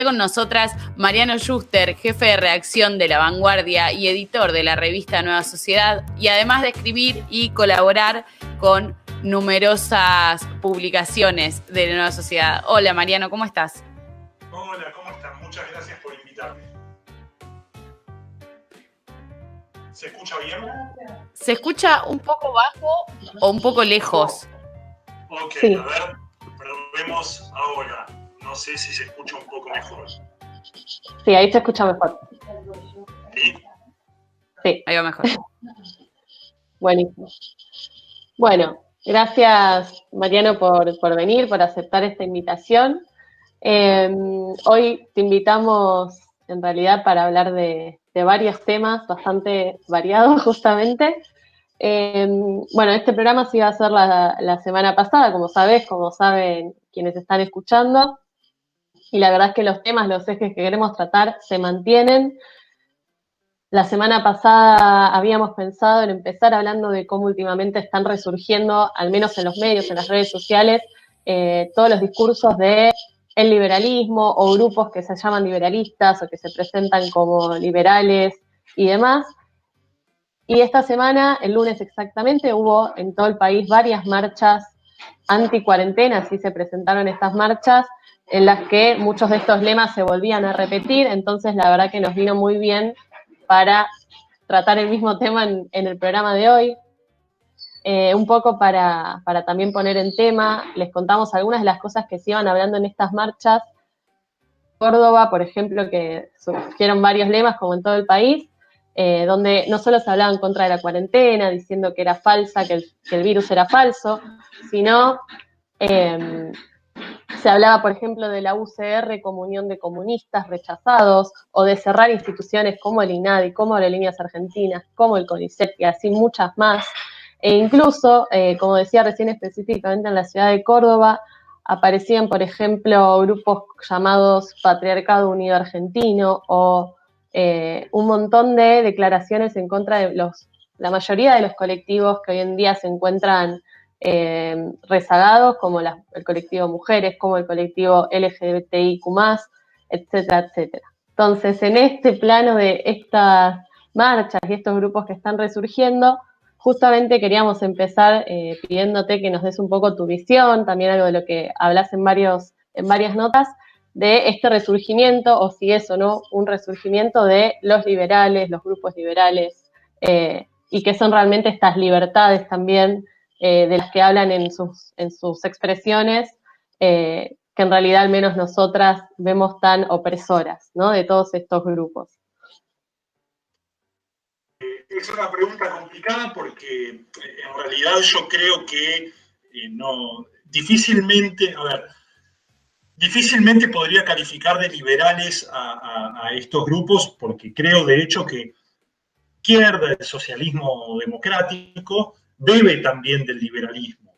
Con nosotras Mariano Yuster, jefe de redacción de La Vanguardia y editor de la revista Nueva Sociedad, y además de escribir y colaborar con numerosas publicaciones de la Nueva Sociedad. Hola Mariano, ¿cómo estás? Hola, ¿cómo estás? Muchas gracias por invitarme. ¿Se escucha bien? Se escucha un poco bajo o un poco lejos. Ok, Sí. A ver, probemos ahora. No sé si se escucha un poco mejor. Sí, ahí se escucha mejor. ¿Sí? Sí. Ahí va mejor. Buenísimo. Bueno, gracias Mariano por venir, por aceptar esta invitación. Hoy te invitamos en realidad para hablar de varios temas bastante variados justamente. Bueno, este programa se iba a hacer la semana pasada, como sabes, como saben quienes están escuchando. Y la verdad es que los temas, los ejes que queremos tratar se mantienen. La semana pasada habíamos pensado en empezar hablando de cómo últimamente están resurgiendo, al menos en los medios, en las redes sociales, todos los discursos de el liberalismo o grupos que se llaman liberalistas o que se presentan como liberales y demás. Y esta semana, el lunes exactamente, hubo en todo el país varias marchas anti-cuarentena, así se presentaron estas marchas, en las que muchos de estos lemas se volvían a repetir, entonces la verdad que nos vino muy bien para tratar el mismo tema en el programa de hoy. Un poco para también poner en tema, les contamos algunas de las cosas que se iban hablando en estas marchas. Córdoba, por ejemplo, que surgieron varios lemas, como en todo el país, donde no solo se hablaba en contra de la cuarentena, diciendo que era falsa, que el virus era falso, sino se hablaba, por ejemplo, de la UCR como unión de comunistas rechazados, o de cerrar instituciones como el INADI, como Aerolíneas Argentinas, como el CONICET, y así muchas más. E incluso, como decía recién específicamente en la ciudad de Córdoba, aparecían, por ejemplo, grupos llamados Patriarcado Unido Argentino, o un montón de declaraciones en contra de la mayoría de los colectivos que hoy en día se encuentran rezagados, como el colectivo Mujeres, como el colectivo LGBTIQ+, etcétera, etcétera. Entonces, en este plano de estas marchas y estos grupos que están resurgiendo, justamente queríamos empezar pidiéndote que nos des un poco tu visión, también algo de lo que hablas en varias notas, de este resurgimiento, o si es o no un resurgimiento de los liberales, los grupos liberales, y qué son realmente estas libertades también de las que hablan en sus expresiones, que en realidad al menos nosotras vemos tan opresoras, ¿no? De todos estos grupos. Es una pregunta complicada porque en realidad yo creo que difícilmente podría calificar de liberales a estos grupos, porque creo de hecho que izquierda, el socialismo democrático, bebe también del liberalismo,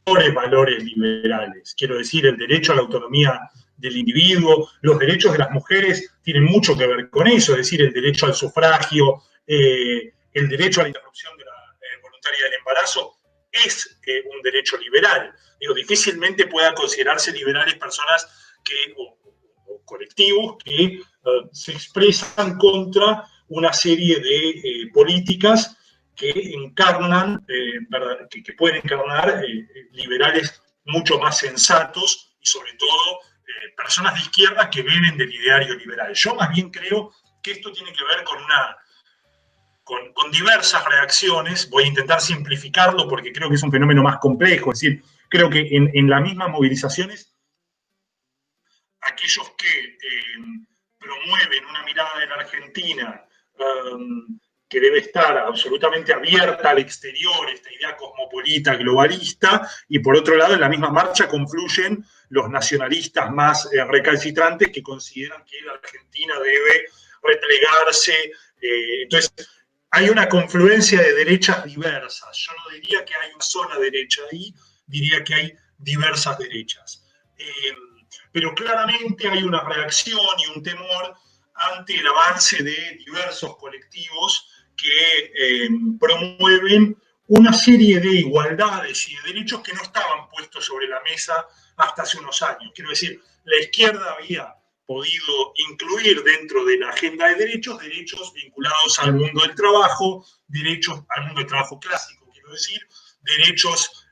valores liberales. Quiero decir, el derecho a la autonomía del individuo, los derechos de las mujeres tienen mucho que ver con eso, es decir, el derecho al sufragio, el derecho a la interrupción voluntaria del embarazo es un derecho liberal. Digo, difícilmente pueda considerarse liberales personas o colectivos que se expresan contra una serie de políticas que encarnan, que pueden encarnar liberales mucho más sensatos y sobre todo personas de izquierda que beben del ideario liberal. Yo más bien creo que esto tiene que ver con diversas reacciones. Voy a intentar simplificarlo porque creo que es un fenómeno más complejo. Es decir, creo que en las mismas movilizaciones, aquellos que promueven una mirada de la Argentina que debe estar absolutamente abierta al exterior, esta idea cosmopolita, globalista, y por otro lado, en la misma marcha confluyen los nacionalistas más recalcitrantes que consideran que la Argentina debe replegarse. Entonces, hay una confluencia de derechas diversas. Yo no diría que hay una sola derecha ahí, diría que hay diversas derechas. Pero claramente hay una reacción y un temor ante el avance de diversos colectivos que promueven una serie de igualdades y de derechos que no estaban puestos sobre la mesa hasta hace unos años. Quiero decir, la izquierda había podido incluir dentro de la agenda de derechos vinculados al mundo del trabajo, derechos al mundo del trabajo clásico, quiero decir, derechos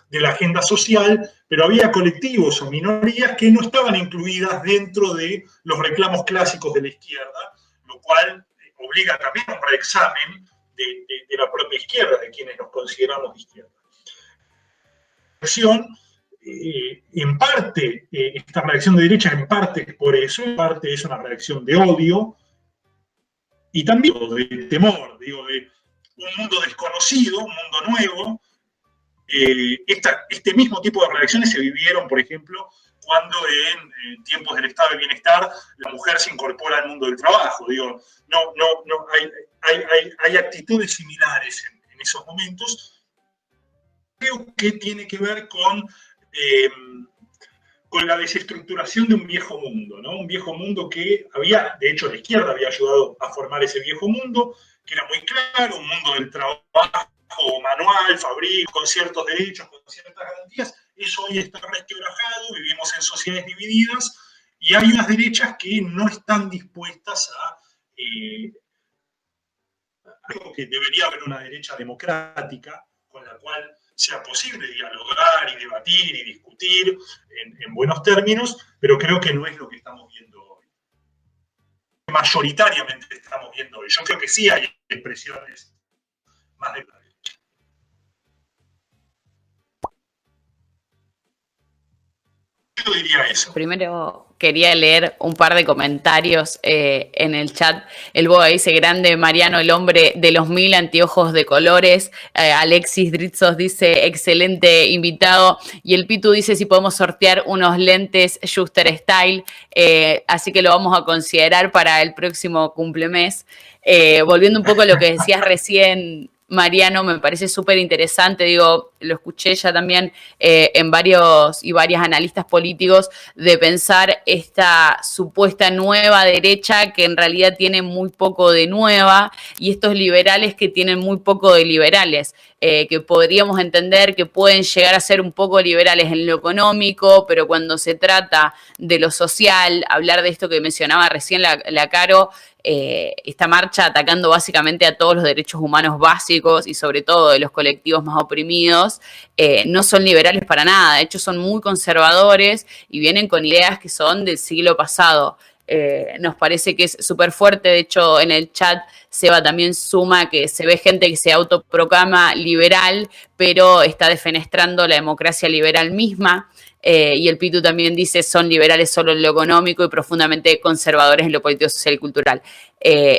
de la agenda social, pero había colectivos o minorías que no estaban incluidas dentro de los reclamos clásicos de la izquierda, lo cual obliga también a un reexamen de la propia izquierda, de quienes nos consideramos de izquierda. En parte, esta reacción de derecha, en parte es por eso, en parte es una reacción de odio y también de temor, digo, de un mundo desconocido, un mundo nuevo. Este mismo tipo de reacciones se vivieron, por ejemplo, cuando en tiempos del estado de bienestar la mujer se incorpora al mundo del trabajo. Digo, hay actitudes similares en esos momentos. Creo que tiene que ver con la desestructuración de un viejo mundo, ¿no? Un viejo mundo que había, de hecho la izquierda había ayudado a formar ese viejo mundo, que era muy claro, un mundo del trabajo manual, fabril, con ciertos derechos, con ciertas garantías. Eso hoy está resquebrajado, vivimos en sociedades divididas y hay unas derechas que no están dispuestas a algo que debería haber una derecha democrática con la cual sea posible dialogar y debatir y discutir en buenos términos, pero creo que no es lo que estamos viendo hoy. Mayoritariamente estamos viendo hoy. Yo creo que sí hay expresiones más de la derecha. Yo diría eso. Primero quería leer un par de comentarios en el chat. El Boa dice: grande Mariano, el hombre de los 1000 anteojos de colores. Alexis Dritzos dice: excelente invitado. Y el Pitu dice: si podemos sortear unos lentes Schuster Style. Así que lo vamos a considerar para el próximo cumplemes. Volviendo un poco a lo que decías recién, Mariano, me parece súper interesante, digo, lo escuché ya también en varias analistas políticos, de pensar esta supuesta nueva derecha que en realidad tiene muy poco de nueva, y estos liberales que tienen muy poco de liberales, que podríamos entender que pueden llegar a ser un poco liberales en lo económico, pero cuando se trata de lo social, hablar de esto que mencionaba recién la Caro, esta marcha atacando básicamente a todos los derechos humanos básicos y sobre todo de los colectivos más oprimidos, no son liberales para nada, de hecho son muy conservadores y vienen con ideas que son del siglo pasado. Nos parece que es súper fuerte, de hecho en el chat Seba también suma que se ve gente que se autoproclama liberal, pero está defenestrando la democracia liberal misma. Y el Pitu también dice: son liberales solo en lo económico y profundamente conservadores en lo político, social y cultural.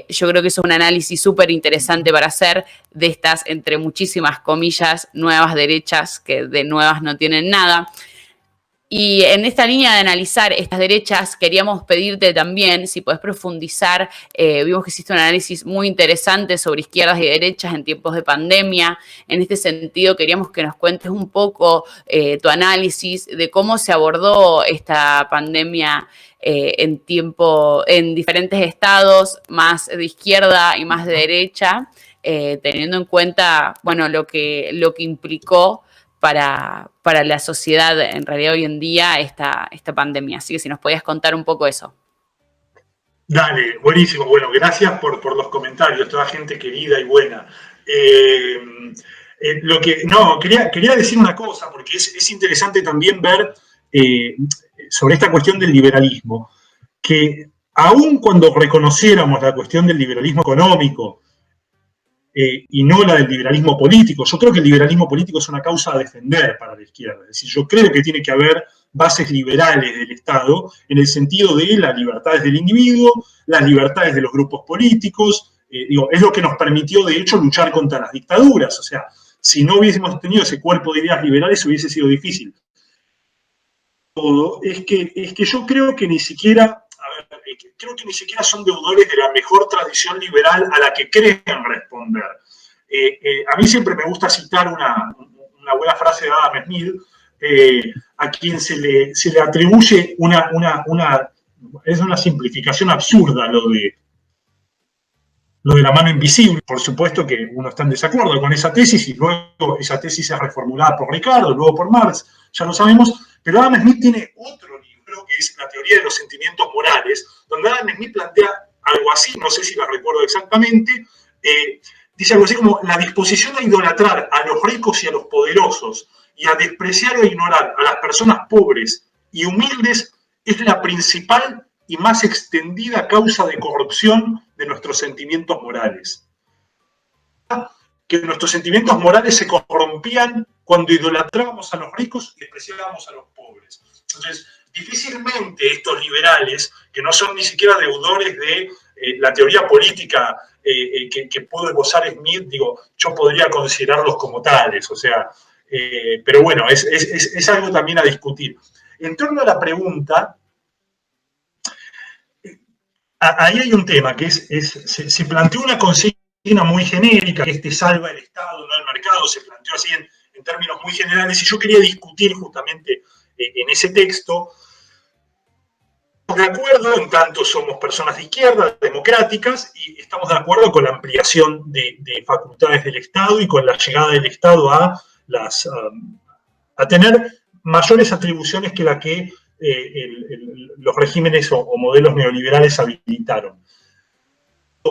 Yo creo que eso es un análisis súper interesante para hacer de estas, entre muchísimas comillas, nuevas derechas, que de nuevas no tienen nada. Y en esta línea de analizar estas derechas, queríamos pedirte también si podés profundizar. Vimos que existe un análisis muy interesante sobre izquierdas y derechas en tiempos de pandemia. En este sentido, queríamos que nos cuentes un poco tu análisis de cómo se abordó esta pandemia en diferentes estados, más de izquierda y más de derecha, teniendo en cuenta, bueno, lo que implicó para la sociedad en realidad hoy en día esta pandemia. Así que si nos podías contar un poco eso. Dale, buenísimo. Bueno, gracias por los comentarios, toda gente querida y buena. Quería decir una cosa, porque es interesante también ver sobre esta cuestión del liberalismo, que aun cuando reconociéramos la cuestión del liberalismo económico, y no la del liberalismo político. Yo creo que el liberalismo político es una causa a defender para la izquierda. Es decir, yo creo que tiene que haber bases liberales del Estado en el sentido de las libertades del individuo, las libertades de los grupos políticos. Es lo que nos permitió, de hecho, luchar contra las dictaduras. O sea, si no hubiésemos tenido ese cuerpo de ideas liberales, hubiese sido difícil. Todo es que yo creo que ni siquiera... creo que ni siquiera son deudores de la mejor tradición liberal a la que creen responder. A mí siempre me gusta citar una buena frase de Adam Smith, a quien se le atribuye es una simplificación absurda lo de la mano invisible. Por supuesto que uno está en desacuerdo con esa tesis y luego esa tesis es reformulada por Ricardo, luego por Marx, ya lo sabemos, pero Adam Smith tiene otro libro que es la teoría de los sentimientos morales, donde Adam Smith plantea algo así, no sé si la recuerdo exactamente, dice algo así como la disposición a idolatrar a los ricos y a los poderosos y a despreciar o ignorar a las personas pobres y humildes es la principal y más extendida causa de corrupción de nuestros sentimientos morales. Que nuestros sentimientos morales se corrompían cuando idolatrábamos a los ricos y despreciábamos a los pobres. Entonces, difícilmente estos liberales, que no son ni siquiera deudores de la teoría política que pudo esbozar Smith, digo, yo podría considerarlos como tales, o sea, pero bueno, es algo también a discutir. En torno a la pregunta, ahí hay un tema, que se planteó una consigna muy genérica, que salva el Estado, no el mercado, se planteó así en términos muy generales, y yo quería discutir justamente en ese texto. De acuerdo, en tanto somos personas de izquierda, democráticas, y estamos de acuerdo con la ampliación de facultades del Estado y con la llegada del Estado a tener mayores atribuciones que la que los regímenes o modelos neoliberales habilitaron.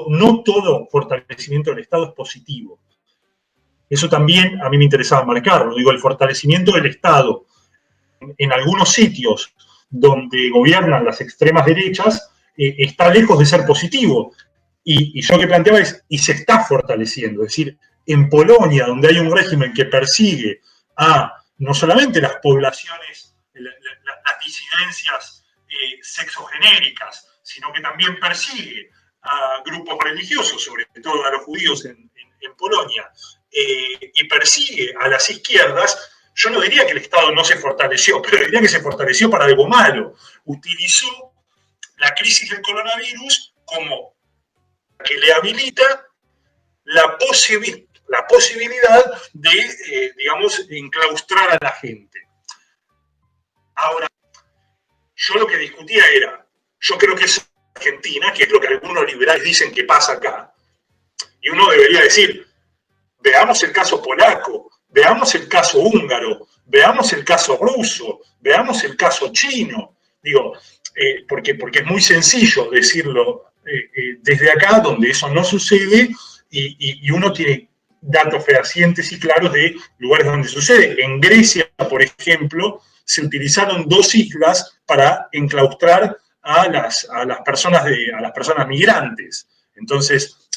No todo fortalecimiento del Estado es positivo. Eso también a mí me interesaba marcarlo. Digo, el fortalecimiento del Estado en algunos sitios donde gobiernan las extremas derechas está lejos de ser positivo. Y yo lo que planteaba y se está fortaleciendo. Es decir, en Polonia, donde hay un régimen que persigue a no solamente las poblaciones, las disidencias sexogenéricas, sino que también persigue a grupos religiosos, sobre todo a los judíos en Polonia, y persigue a las izquierdas, yo no diría que el Estado no se fortaleció, pero diría que se fortaleció para algo malo. Utilizó la crisis del coronavirus como que le habilita la posibilidad de, digamos, enclaustrar a la gente. Ahora, yo lo que discutía era, yo creo que es Argentina, que es lo que algunos liberales dicen que pasa acá, y uno debería decir, veamos el caso polaco, veamos el caso húngaro, veamos el caso ruso, veamos el caso chino, digo, porque es muy sencillo decirlo desde acá, donde eso no sucede, y uno tiene datos fehacientes y claros de lugares donde sucede. En Grecia, por ejemplo, se utilizaron 2 islas para enclaustrar a las personas migrantes. Entonces,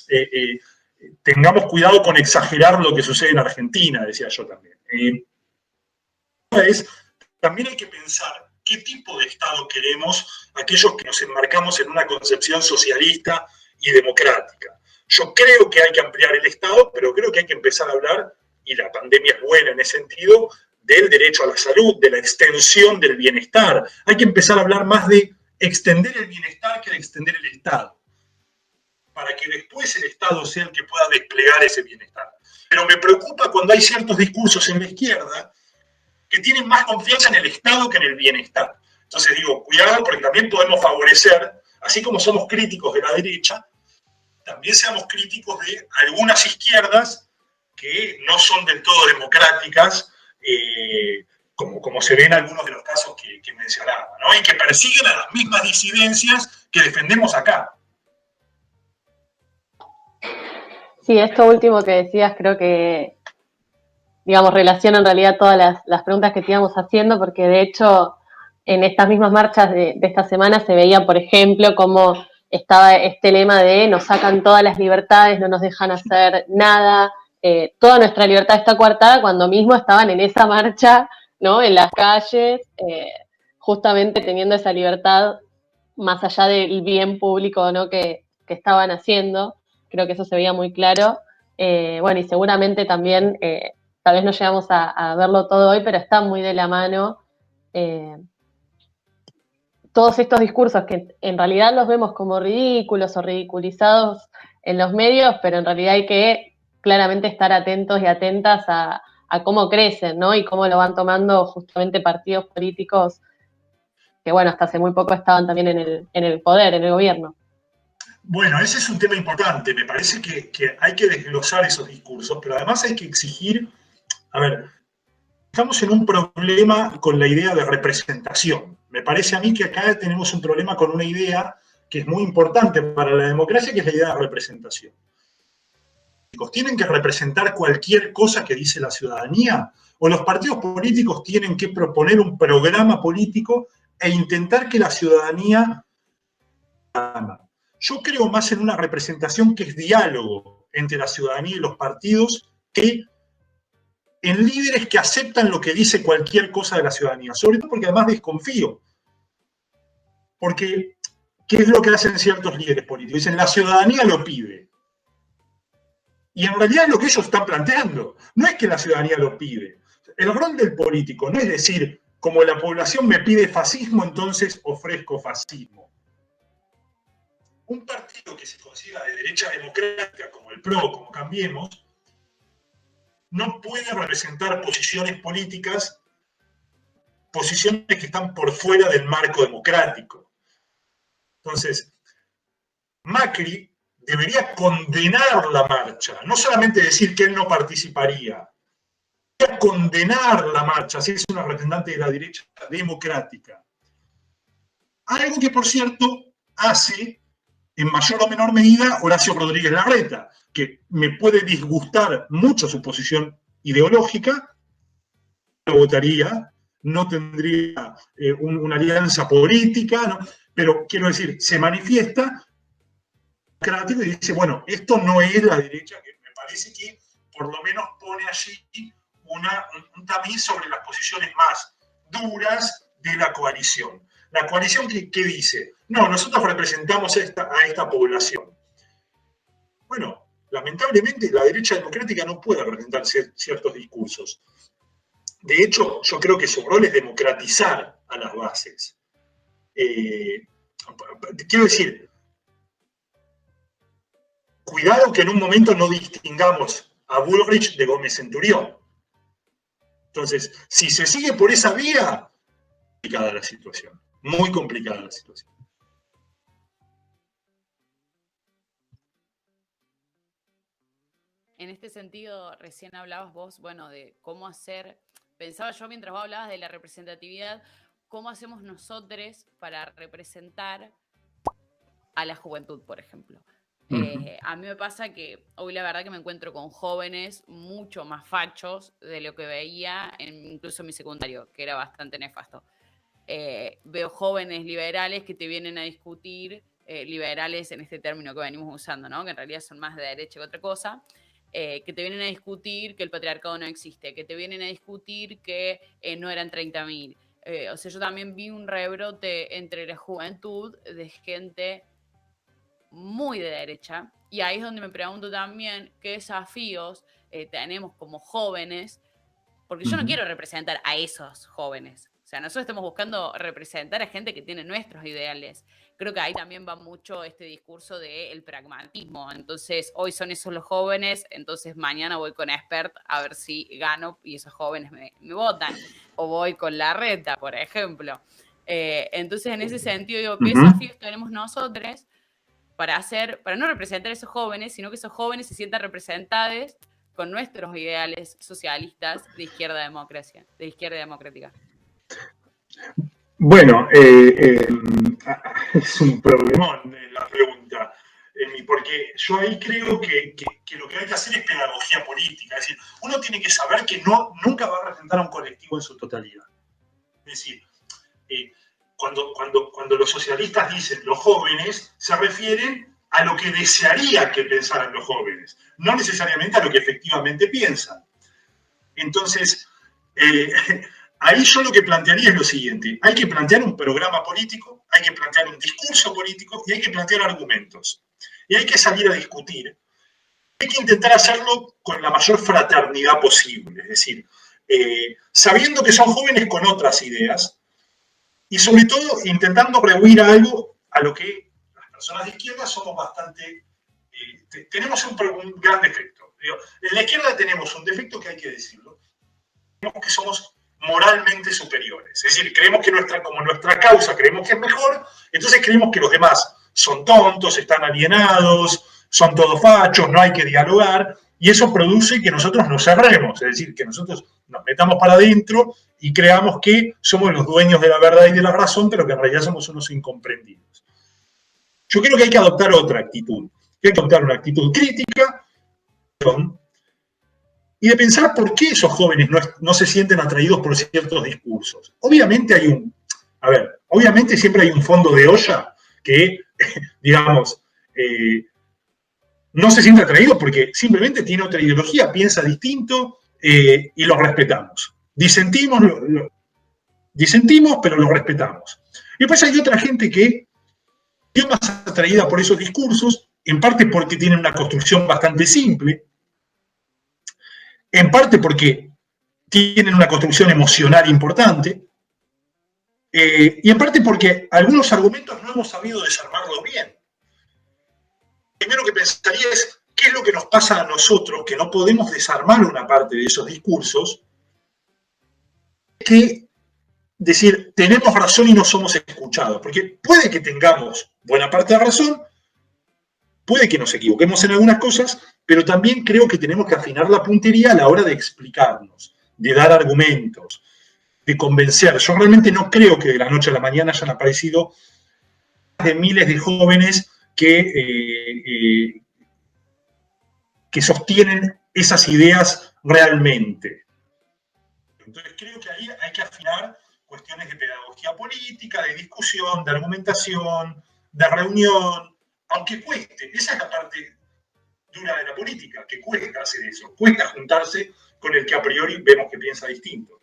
tengamos cuidado con exagerar lo que sucede en Argentina, decía yo también. También hay que pensar qué tipo de Estado queremos aquellos que nos enmarcamos en una concepción socialista y democrática. Yo creo que hay que ampliar el Estado, pero creo que hay que empezar a hablar, y la pandemia es buena en ese sentido, del derecho a la salud, de la extensión del bienestar. Hay que empezar a hablar más de extender el bienestar que de extender el Estado, para que después el Estado sea el que pueda desplegar ese bienestar. Pero me preocupa cuando hay ciertos discursos en la izquierda que tienen más confianza en el Estado que en el bienestar. Entonces digo, cuidado, porque también podemos favorecer, así como somos críticos de la derecha, también seamos críticos de algunas izquierdas que no son del todo democráticas, como se ve en algunos de los casos que mencionaba, ¿no? Y que persiguen a las mismas disidencias que defendemos acá. Sí, esto último que decías creo que, digamos, relaciona en realidad todas las preguntas que te íbamos haciendo, porque de hecho en estas mismas marchas de esta semana se veía, por ejemplo, cómo estaba este lema de nos sacan todas las libertades, no nos dejan hacer nada, toda nuestra libertad está coartada, cuando mismo estaban en esa marcha, ¿no? En las calles, justamente teniendo esa libertad más allá del bien público, ¿no? que estaban haciendo. Creo que eso se veía muy claro. Bueno, y seguramente también, tal vez no llegamos a verlo todo hoy, pero está muy de la mano todos estos discursos que en realidad los vemos como ridículos o ridiculizados en los medios, pero en realidad hay que claramente estar atentos y atentas a cómo crecen, ¿no? Y cómo lo van tomando justamente partidos políticos que, bueno, hasta hace muy poco estaban también en el poder, en el gobierno. Bueno, ese es un tema importante. Me parece que hay que desglosar esos discursos, pero además hay que exigir, a ver, estamos en un problema con la idea de representación, Me parece a mí que acá tenemos un problema con una idea que es muy importante para la democracia, que es la idea de representación. ¿Tienen que representar cualquier cosa que dice la ciudadanía? ¿O los partidos políticos tienen que proponer un programa político e intentar que la ciudadanía... Yo creo más en una representación que es diálogo entre la ciudadanía y los partidos que en líderes que aceptan lo que dice cualquier cosa de la ciudadanía. Sobre todo porque además desconfío. Porque, ¿qué es lo que hacen ciertos líderes políticos? Dicen, la ciudadanía lo pide. Y en realidad es lo que ellos están planteando. No es que la ciudadanía lo pide. El rol del político no es decir, como la población me pide fascismo, entonces ofrezco fascismo. Un partido que se considera de derecha democrática, como el PRO, como Cambiemos, no puede representar posiciones políticas, posiciones que están por fuera del marco democrático. Entonces, Macri debería condenar la marcha, no solamente decir que él no participaría, debería condenar la marcha, si es una representante de la derecha democrática. Algo que, por cierto, hace en mayor o menor medida Horacio Rodríguez Larreta, que me puede disgustar mucho su posición ideológica, lo votaría, no tendría una alianza política, ¿no? Pero quiero decir, se manifiesta democrático y dice, bueno, esto no es la derecha, que me parece que por lo menos pone allí un tamiz sobre las posiciones más duras de la coalición. La coalición que dice, no, nosotros representamos a esta población. Bueno, lamentablemente la derecha democrática no puede representar ciertos discursos. De hecho, yo creo que su rol es democratizar a las bases. Quiero decir, cuidado que en un momento no distingamos a Bullrich de Gómez Centurión. Entonces, si se sigue por esa vía, complicada la situación. Muy complicada la situación. En este sentido, recién hablabas vos, bueno, de cómo hacer, pensaba yo mientras vos hablabas de la representatividad, cómo hacemos nosotros para representar a la juventud, por ejemplo. A mí me pasa que hoy la verdad que me encuentro con jóvenes mucho más fachos de lo que veía incluso en mi secundario, que era bastante nefasto. Veo jóvenes liberales que te vienen a discutir, liberales en este término que venimos usando, ¿no? Que en realidad son más de derecha que otra cosa, que te vienen a discutir que el patriarcado no existe, que te vienen a discutir que no eran 30.000. O sea, yo también vi un rebrote entre la juventud de gente muy de derecha, y ahí es donde me pregunto también qué desafíos tenemos como jóvenes, porque yo no quiero representar a esos jóvenes. O sea, nosotros estamos buscando representar a gente que tiene nuestros ideales. Creo que ahí también va mucho este discurso del pragmatismo. Entonces, hoy son esos los jóvenes, entonces mañana voy con Expert a ver si gano y esos jóvenes me votan. O voy con Larreta, por ejemplo. Entonces, en ese sentido, digo, ¿qué desafíos tenemos nosotros para no representar a esos jóvenes, sino que esos jóvenes se sientan representados con nuestros ideales socialistas de izquierda democrática? Bueno, es un problemón la pregunta, porque yo ahí creo que lo que hay que hacer es pedagogía política. Es decir, uno tiene que saber que nunca va a representar a un colectivo en su totalidad. Es decir, cuando los socialistas dicen los jóvenes, se refieren a lo que desearía que pensaran los jóvenes, no necesariamente a lo que efectivamente piensan. Entonces, ahí yo lo que plantearía es lo siguiente: hay que plantear un programa político, hay que plantear un discurso político y hay que plantear argumentos. Y hay que salir a discutir. Hay que intentar hacerlo con la mayor fraternidad posible, es decir, sabiendo que son jóvenes con otras ideas y sobre todo intentando rehuir algo a lo que las personas de izquierda somos bastante... tenemos un gran defecto. En la izquierda tenemos un defecto que hay que decirlo. Creemos que somos moralmente superiores. Es decir, creemos que como nuestra causa creemos que es mejor, entonces creemos que los demás son tontos, están alienados, son todos fachos, no hay que dialogar. y eso produce que nosotros nos cerremos, es decir, que nosotros nos metamos para adentro y creamos que somos los dueños de la verdad y de la razón, pero que en realidad somos unos incomprendidos. Yo creo que hay que adoptar otra actitud, que hay que adoptar una actitud crítica y de pensar por qué esos jóvenes no se sienten atraídos por ciertos discursos. Obviamente obviamente siempre hay un fondo de olla que, digamos, no se siente atraído porque simplemente tiene otra ideología, piensa distinto y lo respetamos. Disentimos, pero lo respetamos. Y después hay otra gente que es más atraída por esos discursos, en parte porque tienen una construcción bastante simple, en parte porque tienen una construcción emocional importante, y en parte porque algunos argumentos no hemos sabido desarmarlos bien. Primero que pensaría es, ¿qué es lo que nos pasa a nosotros que no podemos desarmar una parte de esos discursos? Que decir, tenemos razón y no somos escuchados, porque puede que tengamos buena parte de razón, puede que nos equivoquemos en algunas cosas, pero también creo que tenemos que afinar la puntería a la hora de explicarnos, de dar argumentos, de convencer. Yo realmente no creo que de la noche a la mañana hayan aparecido de miles de jóvenes que sostienen esas ideas realmente. Entonces creo que ahí hay que afinar cuestiones de pedagogía política, de discusión, de argumentación, de reunión, aunque cueste. Esa es la parte dura de la política, que cuesta hacer eso, cuesta juntarse con el que a priori vemos que piensa distinto.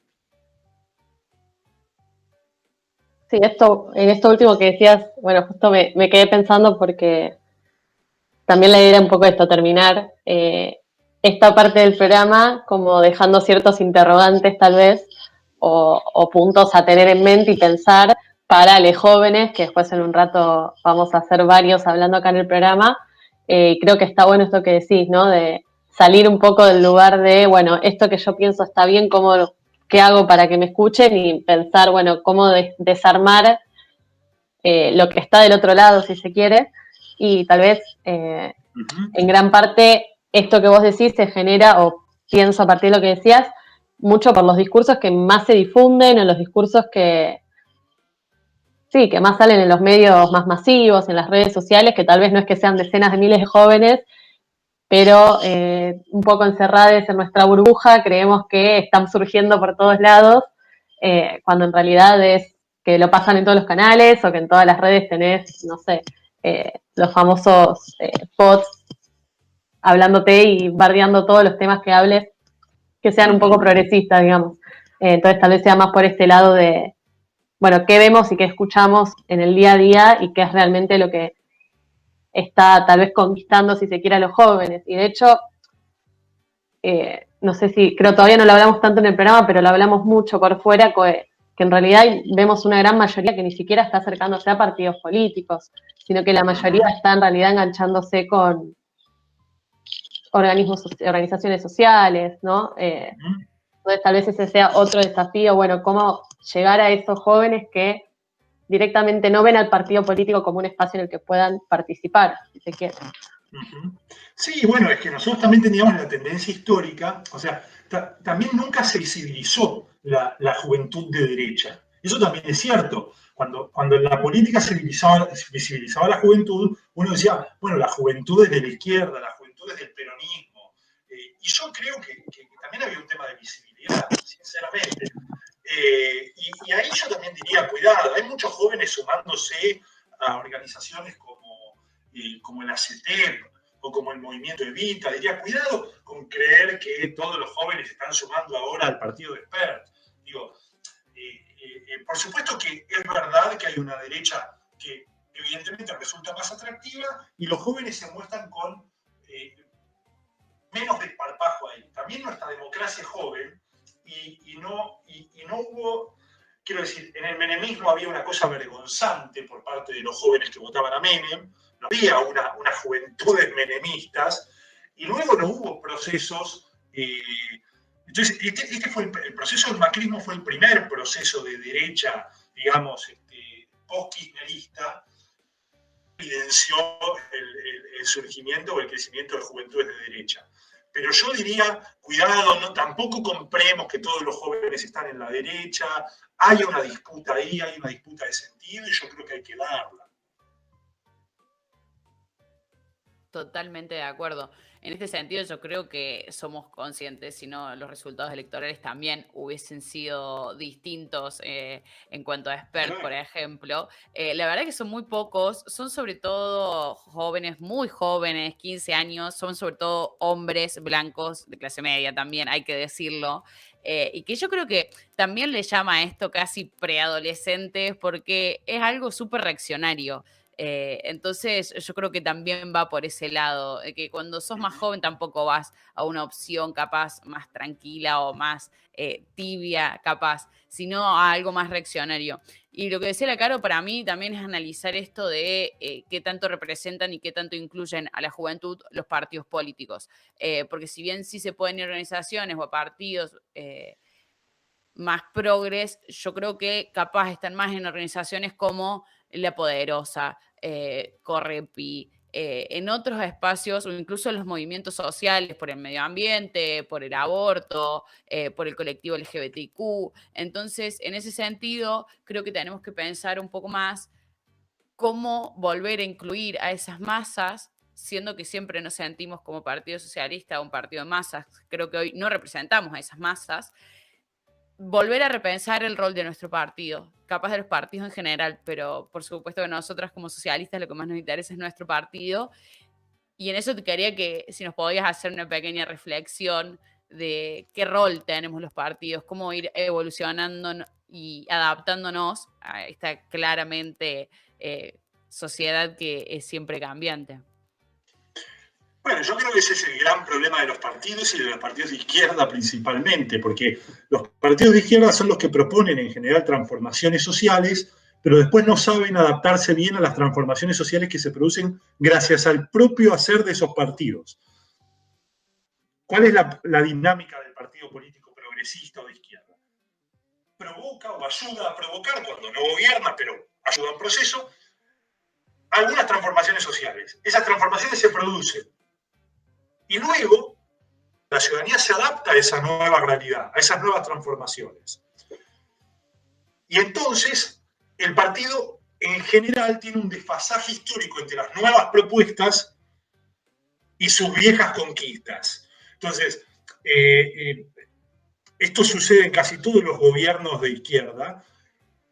Sí, en esto último que decías, bueno, justo me quedé pensando porque también la idea era un poco esto, terminar esta parte del programa como dejando ciertos interrogantes tal vez o puntos a tener en mente y pensar para los jóvenes, que después en un rato vamos a hacer varios hablando acá en el programa. Creo que está bueno esto que decís, ¿no? De salir un poco del lugar de, bueno, esto que yo pienso está bien, ¿qué hago para que me escuchen? Y pensar, bueno, cómo desarmar lo que está del otro lado, si se quiere. Y tal vez, en gran parte, esto que vos decís se genera, o pienso a partir de lo que decías, mucho por los discursos que más se difunden, o los discursos que más salen en los medios más masivos, en las redes sociales, que tal vez no es que sean decenas de miles de jóvenes, pero un poco encerrados en nuestra burbuja, creemos que están surgiendo por todos lados, cuando en realidad es que lo pasan en todos los canales o que en todas las redes tenés, no sé, los famosos bots hablándote y bardeando todos los temas que hables, que sean un poco progresistas, digamos. Entonces tal vez sea más por este lado de, bueno, qué vemos y qué escuchamos en el día a día y qué es realmente lo que está tal vez conquistando, si se quiere, a los jóvenes. Y de hecho, no sé si, creo todavía no lo hablamos tanto en el programa, pero lo hablamos mucho por fuera, que en realidad vemos una gran mayoría que ni siquiera está acercándose a partidos políticos, sino que la mayoría está en realidad enganchándose con organizaciones sociales, ¿no? Entonces tal vez ese sea otro desafío, bueno, cómo llegar a esos jóvenes que directamente no ven al partido político como un espacio en el que puedan participar, si se quiere. Sí, bueno, es que nosotros también teníamos la tendencia histórica, o sea, también nunca se visibilizó la juventud de derecha. Eso también es cierto. Cuando en la política se visibilizaba la juventud, uno decía, bueno, la juventud es de la izquierda, la juventud es del peronismo. Y yo creo que también había un tema de visibilidad, sinceramente. Y ahí yo también diría, cuidado, hay muchos jóvenes sumándose a organizaciones como el ACETEP o como el Movimiento Evita. Diría, cuidado con creer que todos los jóvenes se están sumando ahora al partido de Spert. Digo, por supuesto que es verdad que hay una derecha que evidentemente resulta más atractiva y los jóvenes se muestran con menos desparpajo ahí. También nuestra democracia es joven y no hubo, quiero decir, en el menemismo había una cosa vergonzante por parte de los jóvenes que votaban a Menem, no había unas juventudes menemistas y luego no hubo procesos. Entonces, este fue el proceso del macrismo, fue el primer proceso de derecha, digamos, post-kirchnerista, evidenció el surgimiento o el crecimiento de juventudes de derecha. Pero yo diría, cuidado, no, tampoco compremos que todos los jóvenes están en la derecha. Hay una disputa ahí, hay una disputa de sentido y yo creo que hay que darla. Totalmente de acuerdo. En este sentido, yo creo que somos conscientes, si no, los resultados electorales también hubiesen sido distintos en cuanto a Espert, por ejemplo. La verdad que son muy pocos, son sobre todo jóvenes, muy jóvenes, 15 años, son sobre todo hombres blancos de clase media también, hay que decirlo. Y que yo creo que también le llama a esto casi preadolescentes porque es algo súper reaccionario. Entonces yo creo que también va por ese lado, que cuando sos más joven tampoco vas a una opción capaz más tranquila o más tibia capaz, sino a algo más reaccionario. Y lo que decía la Caro para mí también es analizar esto de qué tanto representan y qué tanto incluyen a la juventud los partidos políticos. Porque si bien sí se pueden ir a organizaciones o a partidos más progres, yo creo que capaz están más en organizaciones como La Poderosa, Correpi, en otros espacios o incluso en los movimientos sociales por el medio ambiente, por el aborto, por el colectivo LGBTQ. Entonces, en ese sentido, creo que tenemos que pensar un poco más cómo volver a incluir a esas masas, siendo que siempre nos sentimos como Partido Socialista un partido de masas. Creo que hoy no representamos a esas masas. Volver a repensar el rol de nuestro partido, capaz de los partidos en general, pero por supuesto que nosotras como socialistas lo que más nos interesa es nuestro partido. Y en eso te quería que si nos podías hacer una pequeña reflexión de qué rol tenemos los partidos, cómo ir evolucionando y adaptándonos a esta claramente sociedad que es siempre cambiante. Bueno, yo creo que ese es el gran problema de los partidos y de los partidos de izquierda principalmente, porque los partidos de izquierda son los que proponen en general transformaciones sociales, pero después no saben adaptarse bien a las transformaciones sociales que se producen gracias al propio hacer de esos partidos. ¿Cuál es la dinámica del partido político progresista o de izquierda? Provoca o ayuda a provocar, cuando no gobierna, pero ayuda a un proceso, algunas transformaciones sociales. Esas transformaciones se producen. Y luego la ciudadanía se adapta a esa nueva realidad, a esas nuevas transformaciones. Y entonces el partido en general tiene un desfasaje histórico entre las nuevas propuestas y sus viejas conquistas. Entonces, esto sucede en casi todos los gobiernos de izquierda,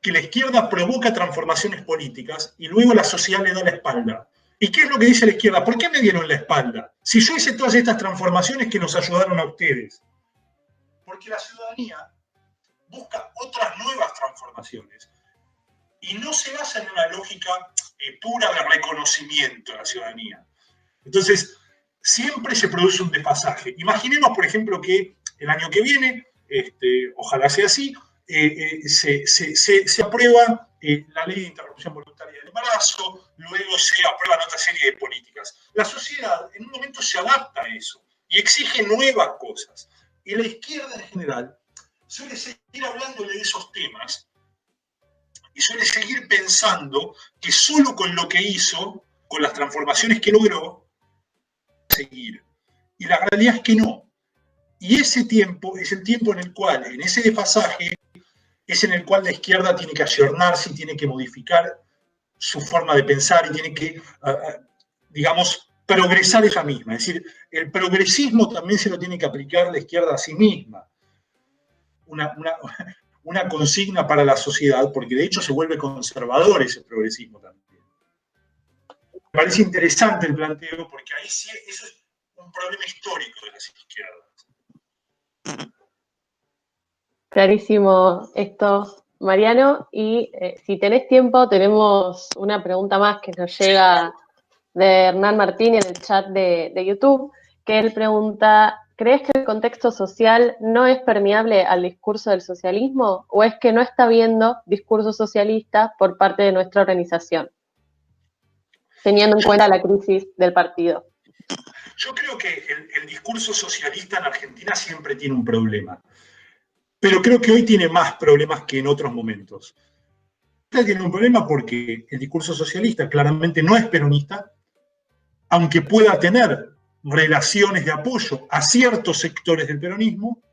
que la izquierda provoca transformaciones políticas y luego la sociedad le da la espalda. ¿Y qué es lo que dice la izquierda? ¿Por qué me dieron la espalda? Si yo hice todas estas transformaciones que nos ayudaron a ustedes. Porque la ciudadanía busca otras nuevas transformaciones. Y no se basa en una lógica pura de reconocimiento de la ciudadanía. Entonces, siempre se produce un desfasaje. Imaginemos, por ejemplo, que el año que viene, ojalá sea así, se aprueba la ley de interrupción voluntaria del embarazo, luego se aprueban otra serie de políticas. La sociedad en un momento se adapta a eso y exige nuevas cosas. Y la izquierda en general suele seguir hablando de esos temas y suele seguir pensando que solo con lo que hizo, con las transformaciones que logró, seguir. Y la realidad es que no. Y ese tiempo es el tiempo en el cual, en ese desfasaje, es en el cual la izquierda tiene que ayornarse y tiene que modificar su forma de pensar y tiene que, digamos, progresar ella misma. Es decir, el progresismo también se lo tiene que aplicar la izquierda a sí misma. Una consigna para la sociedad, porque de hecho se vuelve conservador ese progresismo también. Me parece interesante el planteo, porque ahí sí eso es un problema histórico de las izquierdas. Clarísimo esto, Mariano. Y si tenés tiempo, tenemos una pregunta más que nos llega de Hernán Martín en el chat de YouTube, que él pregunta: ¿crees que el contexto social no es permeable al discurso del socialismo o es que no está habiendo discurso socialista por parte de nuestra organización, teniendo en cuenta la crisis del partido? Yo creo que el discurso socialista en Argentina siempre tiene un problema. Pero creo que hoy tiene más problemas que en otros momentos. Tiene un problema porque el discurso socialista claramente no es peronista, aunque pueda tener relaciones de apoyo a ciertos sectores del peronismo,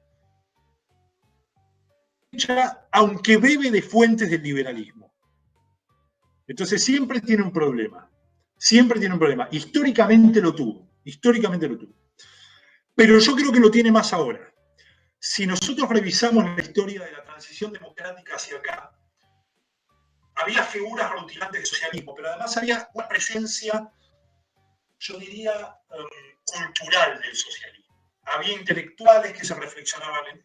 aunque bebe de fuentes del liberalismo. Entonces siempre tiene un problema. Siempre tiene un problema. Históricamente lo tuvo. Pero yo creo que lo tiene más ahora. Si nosotros revisamos la historia de la transición democrática hacia acá, había figuras rutilantes del socialismo, pero además había una presencia, yo diría, cultural del socialismo. Había intelectuales que se reflexionaban,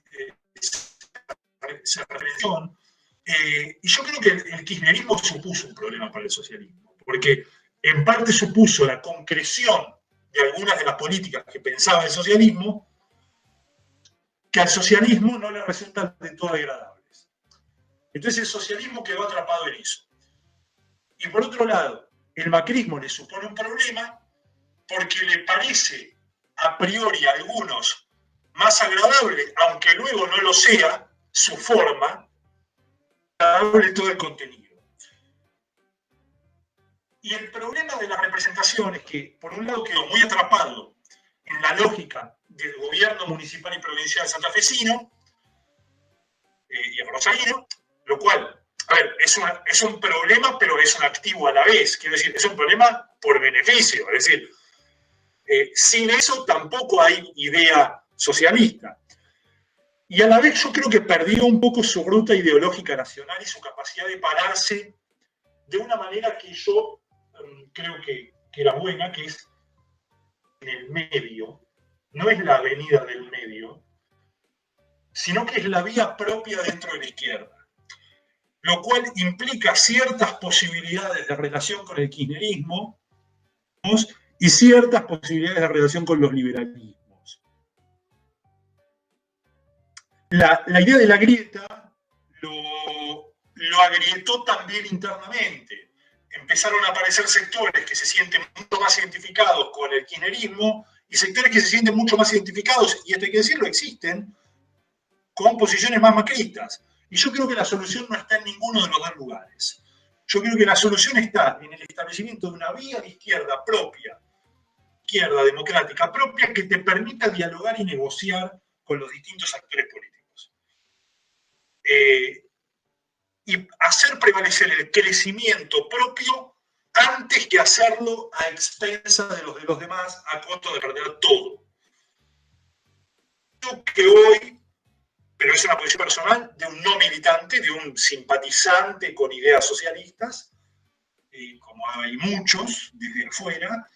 y yo creo que el kirchnerismo supuso un problema para el socialismo, porque en parte supuso la concreción de algunas de las políticas que pensaba el socialismo, que al socialismo no le resultan de todo agradables. Entonces el socialismo quedó atrapado en eso. Y por otro lado, el macrismo le supone un problema porque le parece a priori a algunos más agradable, aunque luego no lo sea, su forma, agradable todo el contenido. Y el problema de la representación es que, por un lado, quedó muy atrapado en la lógica del gobierno municipal y provincial santafesino y rosarino, lo cual, a ver, es un problema, pero es un activo a la vez. Quiero decir, es un problema por beneficio. Es decir, sin eso tampoco hay idea socialista. Y a la vez yo creo que perdió un poco su ruta ideológica nacional y su capacidad de pararse de una manera que yo creo que era buena, que es en el medio. No es la avenida del medio, sino que es la vía propia dentro de la izquierda. Lo cual implica ciertas posibilidades de relación con el kirchnerismo y ciertas posibilidades de relación con los liberalismos. La idea de la grieta lo agrietó también internamente. Empezaron a aparecer sectores que se sienten mucho más identificados con el kirchnerismo y sectores que se sienten mucho más identificados, y esto hay que decirlo, existen, con posiciones más macristas. Y yo creo que la solución no está en ninguno de los dos lugares. Yo creo que la solución está en el establecimiento de una vía de izquierda propia, izquierda democrática propia, que te permita dialogar y negociar con los distintos actores políticos. Y hacer prevalecer el crecimiento propio antes que hacerlo a expensas de los demás, a costo de perder todo. Creo que hoy, pero es una posición personal, de un no militante, de un simpatizante con ideas socialistas, como hay muchos desde afuera,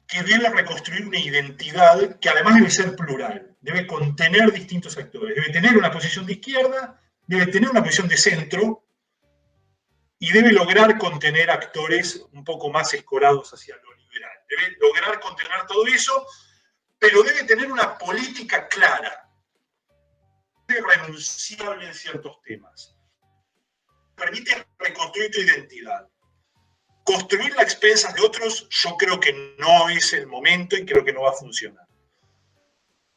que debe reconstruir una identidad que además debe ser plural, debe contener distintos actores, debe tener una posición de izquierda, debe tener una posición de centro y debe lograr contener actores un poco más escorados hacia lo liberal. Debe lograr contener todo eso, pero debe tener una política clara, irrenunciable en ciertos temas. Permite reconstruir tu identidad. Construirla a expensas de otros, yo creo que no es el momento y creo que no va a funcionar.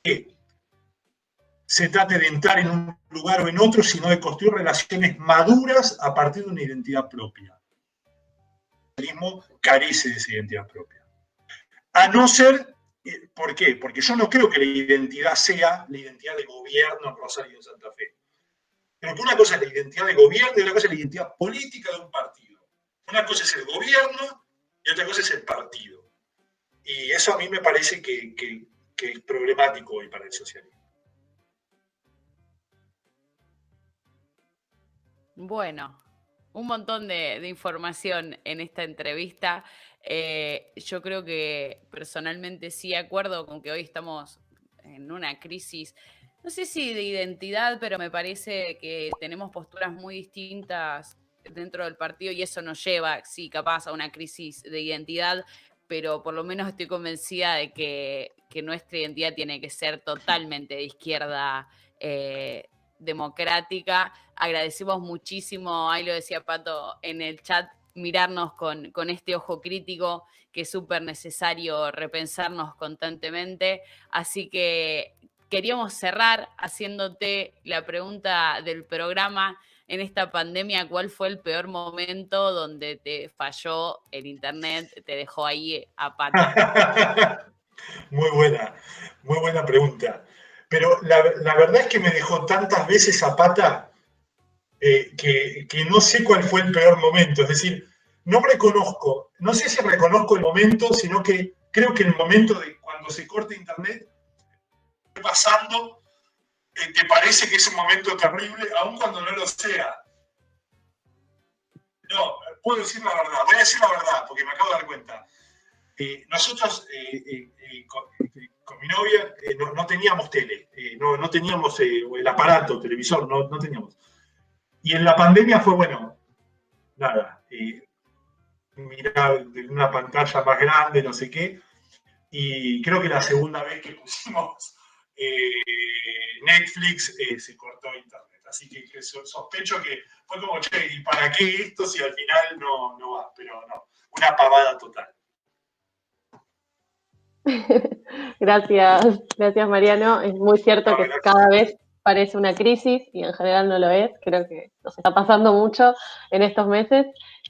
Que se trate de entrar en un lugar o en otro, sino de construir relaciones maduras a partir de una identidad propia. El socialismo carece de esa identidad propia. A no ser, ¿por qué? Porque yo no creo que la identidad sea la identidad de gobierno en Rosario y en Santa Fe. Creo que una cosa es la identidad de gobierno y otra cosa es la identidad política de un partido. Una cosa es el gobierno y otra cosa es el partido. Y eso a mí me parece que es problemático hoy para el socialismo. Bueno, un montón de información en esta entrevista. Yo creo que personalmente sí acuerdo con que hoy estamos en una crisis, no sé si de identidad, pero me parece que tenemos posturas muy distintas dentro del partido y eso nos lleva, sí, capaz a una crisis de identidad, pero por lo menos estoy convencida de que nuestra identidad tiene que ser totalmente de izquierda democrática. Agradecemos muchísimo, ahí lo decía Pato en el chat, mirarnos con este ojo crítico, que es súper necesario repensarnos constantemente. Así que queríamos cerrar haciéndote la pregunta del programa. en esta pandemia, ¿cuál fue el peor momento donde te falló el internet, te dejó ahí a pata? Muy buena pregunta. Pero la verdad es que me dejó tantas veces a pata que no sé cuál fue el peor momento. Es decir, no sé si reconozco el momento, sino que creo que el momento de cuando se corta internet, pasando, te parece que es un momento terrible, aun cuando no lo sea. No, puedo decir la verdad, voy a decir la verdad, porque me acabo de dar cuenta. Nosotros con mi novia no teníamos tele, no teníamos el aparato, televisor, no teníamos. Y en la pandemia fue, bueno, nada, mirar de una pantalla más grande, no sé qué, y creo que la segunda vez que pusimos Netflix se cortó internet. Así que sospecho que fue como, che, ¿y para qué esto si al final no va? Pero no, una pavada total. Gracias Mariano. Es muy cierto que cada vez parece una crisis y en general no lo es. Creo que nos está pasando mucho en estos meses.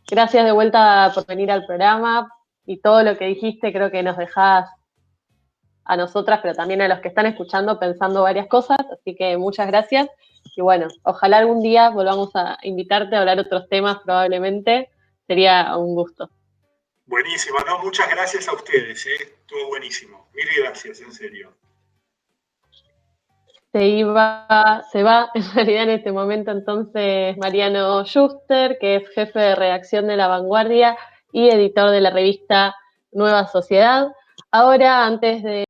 Gracias de vuelta por venir al programa y todo lo que dijiste creo que nos dejás a nosotras, pero también a los que están escuchando pensando varias cosas, así que muchas gracias. Y bueno, ojalá algún día volvamos a invitarte a hablar otros temas probablemente. Sería un gusto. Buenísimo, no, muchas gracias a ustedes, estuvo buenísimo. Mil gracias, en serio. Se va en realidad en este momento entonces Mariano Schuster, que es jefe de redacción de La Vanguardia y editor de la revista Nueva Sociedad. Ahora, antes de